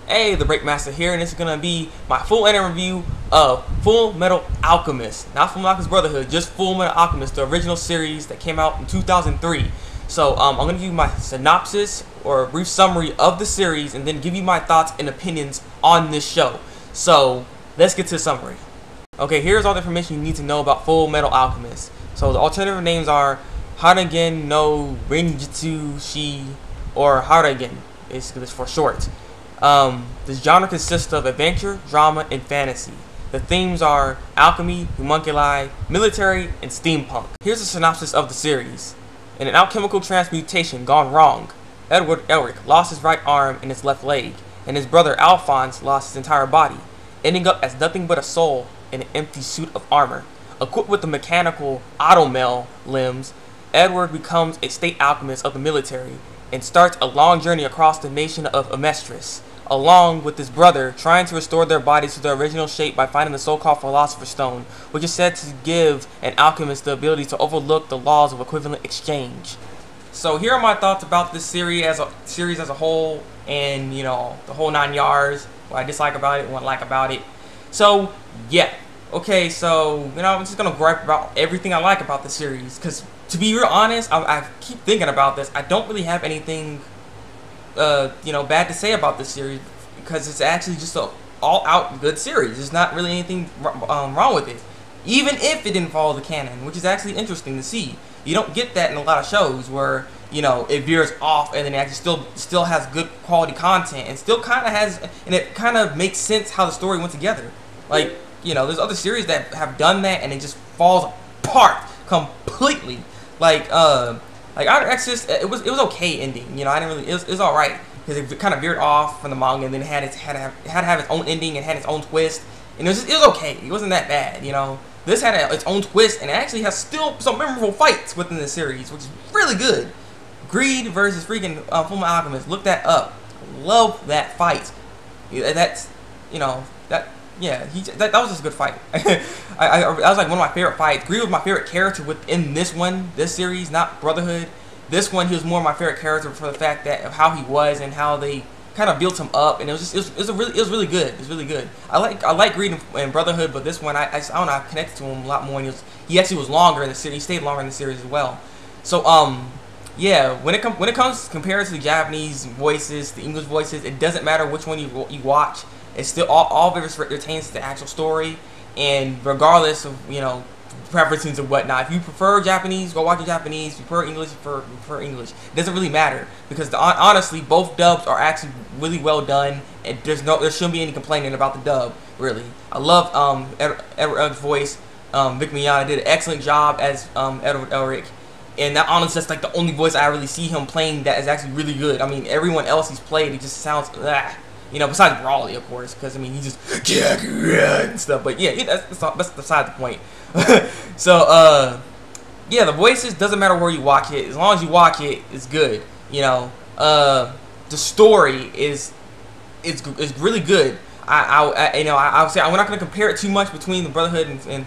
Hey, Thabreakmasta here, and this is gonna be my full anime review of Fullmetal Alchemist. Not Fullmetal Alchemist Brotherhood, just Fullmetal Alchemist, the original series that came out in 2003. So I'm gonna give you my synopsis or a brief summary of the series, and then give you my thoughts and opinions on this show. So let's get to the summary. Okay, here's all the information you need to know about Fullmetal Alchemist. So the alternative names are Haragen no Renjutsu Shi, or Haragen, basically for short. This genre consists of adventure, drama, and fantasy. The themes are alchemy, homunculi, military, and steampunk. Here's a synopsis of the series. In an alchemical transmutation gone wrong, Edward Elric lost his right arm and his left leg, and his brother Alphonse lost his entire body, ending up as nothing but a soul in an empty suit of armor. Equipped with the mechanical automel limbs, Edward becomes a state alchemist of the military and starts a long journey across the nation of Amestris, along with his brother, trying to restore their bodies to their original shape by finding the so-called Philosopher's Stone, which is said to give an alchemist the ability to overlook the laws of equivalent exchange. So here are my thoughts about this series as a whole, and the whole 9 yards. What I dislike about it, what I like about it. So yeah, okay. So I'm just gonna gripe about everything I like about the series, because to be real honest, I keep thinking about this. I don't really have anything bad to say about this series, because it's actually just a all-out good series. There's not really anything wrong with it, even if it didn't follow the canon, which is actually interesting to see. You don't get that in a lot of shows where it veers off and then it actually still has good quality content and still kind of has, and it kind of makes sense how the story went together. Like there's other series that have done that and it just falls apart completely. Like Outer Exorcist, it was okay ending. I didn't really. It was all right because it kind of veered off from the manga and then it had to have its own ending and had its own twist. And it was okay. It wasn't that bad. This had its own twist and it actually has still some memorable fights within the series, which is really good. Greed versus freaking Fullmetal Alchemist. Look that up. Love that fight. That's that was just a good fight. That was like one of my favorite fights. Greed was my favorite character within this series, not Brotherhood. This one, he was more of my favorite character for the fact that of how he was and how they kind of built him up, and it was really good. It was really good. I like Greed in Brotherhood, but this one I don't know, I connected to him a lot more, and he actually was longer in the series. He stayed longer in the series as well. So yeah, when it comes compared to the Japanese voices, the English voices, it doesn't matter which one you watch. It's still all of it retains the actual story, and regardless of preferences and whatnot. If you prefer Japanese, go watch the Japanese. If you prefer English, prefer English. It doesn't really matter, because honestly, both dubs are actually really well done, and there shouldn't be any complaining about the dub. Really, I love Edward's voice. Vic Mignogna did an excellent job as Edward Elric. And that honestly, that's like the only voice I really see him playing that is actually really good. I mean, everyone else he's played, it just sounds, besides Brawley, of course, because I mean, he just and stuff. But yeah, that's beside the point. So yeah, the voices doesn't matter where you watch it, as long as you watch it, it's good. The story is really good. I would say I'm not gonna compare it too much between the Brotherhood and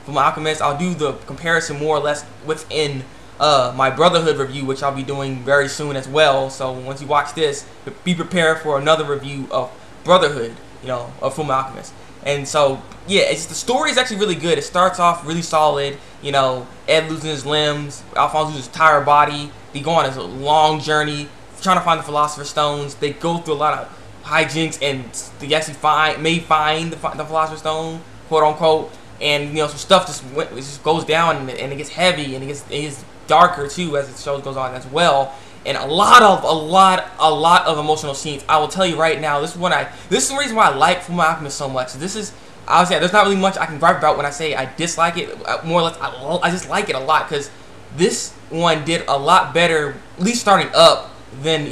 Fullmetal Alchemist. I'll do the comparison more or less within my Brotherhood review, which I'll be doing very soon as well. So once you watch this, be prepared for another review of Brotherhood, of Fullmetal Alchemist. And so yeah, the story is actually really good. It starts off really solid. Ed losing his limbs, Alphonse loses his entire body. They go on this long journey trying to find the Philosopher's Stones. They go through a lot of hijinks, and they actually may find the Philosopher's Stone, quote unquote. And some stuff just goes down, and it gets heavy, and it gets darker too as the show goes on as well. And a lot of emotional scenes. I will tell you right now, this is the reason why I like Fullmetal Alchemist so much. This is, I would say, there's not really much I can gripe about when I say I dislike it. More or less, I just like it a lot, because this one did a lot better, at least starting up, than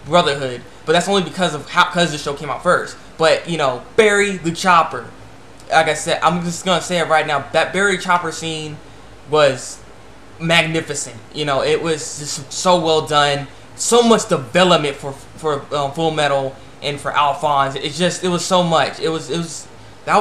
Brotherhood. But that's only because the show came out first. But Barry the Chopper. Like I said, I'm just gonna say it right now. That Barry Chopper scene was magnificent. It was just so well done. So much development for Full Metal and for Alphonse. It was so much. That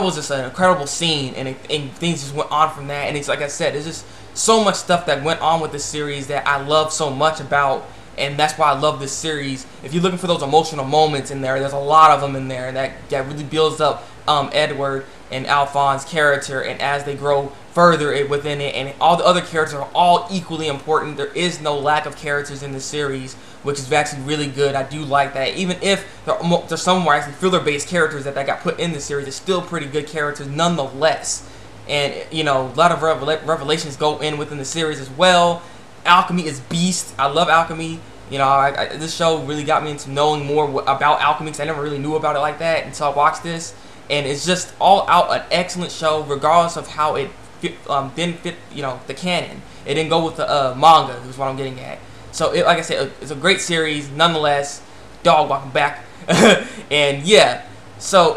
was just an incredible scene, and things just went on from that. And it's like I said, there's just so much stuff that went on with this series that I love so much about. and that's why I love this series. If you're looking for those emotional moments in there's a lot of them in there that really builds up Edward and Alphonse's character, and as they grow further within it, and all the other characters are all equally important. There is no lack of characters in this series, which is actually really good. I do like that. Even if there's some more actually filler-based characters that got put in this series, it's still pretty good characters nonetheless. And, you know, a lot of revelations go in within the series as well. Alchemy is beast. I love alchemy. You know, this show really got me into knowing more about alchemy, because I never really knew about it like that until I watched this. And it's just all out an excellent show, regardless of how it didn't fit, you know, the canon. It didn't go with the manga, is what I'm getting at. So, like I said, it's a great series nonetheless. Dog walking back. And yeah, so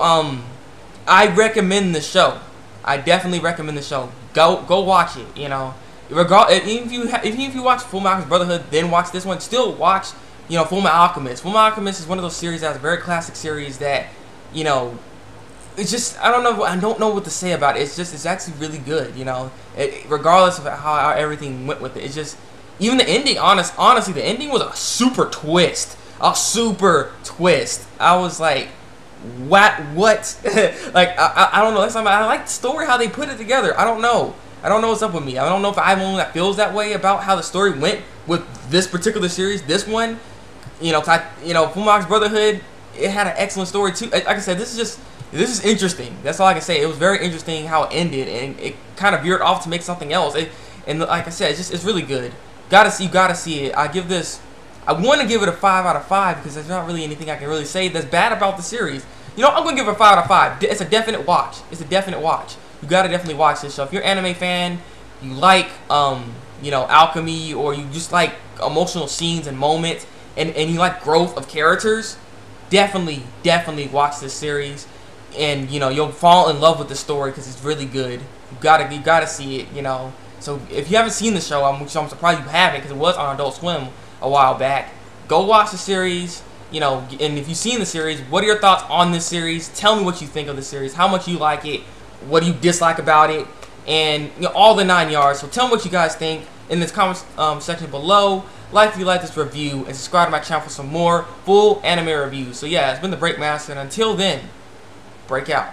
I recommend the show. I definitely recommend the show. Go watch it. You know, even if you watch Fullmetal Alchemist Brotherhood, then watch this one, still watch, you know, Fullmetal Alchemist. Fullmetal Alchemist is one of those series that's a very classic series that, you know, it's just, I don't know what to say about it. It's actually really good. You know, regardless of how everything went with it. It's just, even the ending. Honestly, the ending was a super twist. A super twist. I was like, what? Like, I don't know. I like the story, how they put it together. I don't know what's up with me. I don't know if I'm the one that feels that way about how the story went with this particular series. This one, you know, Fullmetal Alchemist Brotherhood, it had an excellent story too. Like I said, this is interesting. That's all I can say. It was very interesting how it ended, and it kind of veered off to make something else. And like I said, it's really good. You gotta see it. I want to give it a 5 out of 5 because there's not really anything I can really say that's bad about the series. You know, I'm gonna give it a 5 out of 5. It's a definite watch. It's a definite watch. You gotta definitely watch this show. If you're an anime fan, you like you know, alchemy, or you just like emotional scenes and moments, and you like growth of characters, definitely watch this series. And, you know, you'll fall in love with the story because it's really good. You gotta see it, you know. So if you haven't seen the show, I'm surprised you haven't, because it was on Adult Swim a while back. Go watch the series, you know. And if you've seen the series, what are your thoughts on this series? Tell me what you think of the series, how much you like it, what do you dislike about it, and, you know, all the 9 yards. So tell me what you guys think in this comment section below. Like if you like this review, and subscribe to my channel for some more full anime reviews. So yeah, it's been the Thabreakmasta, and until then, break out.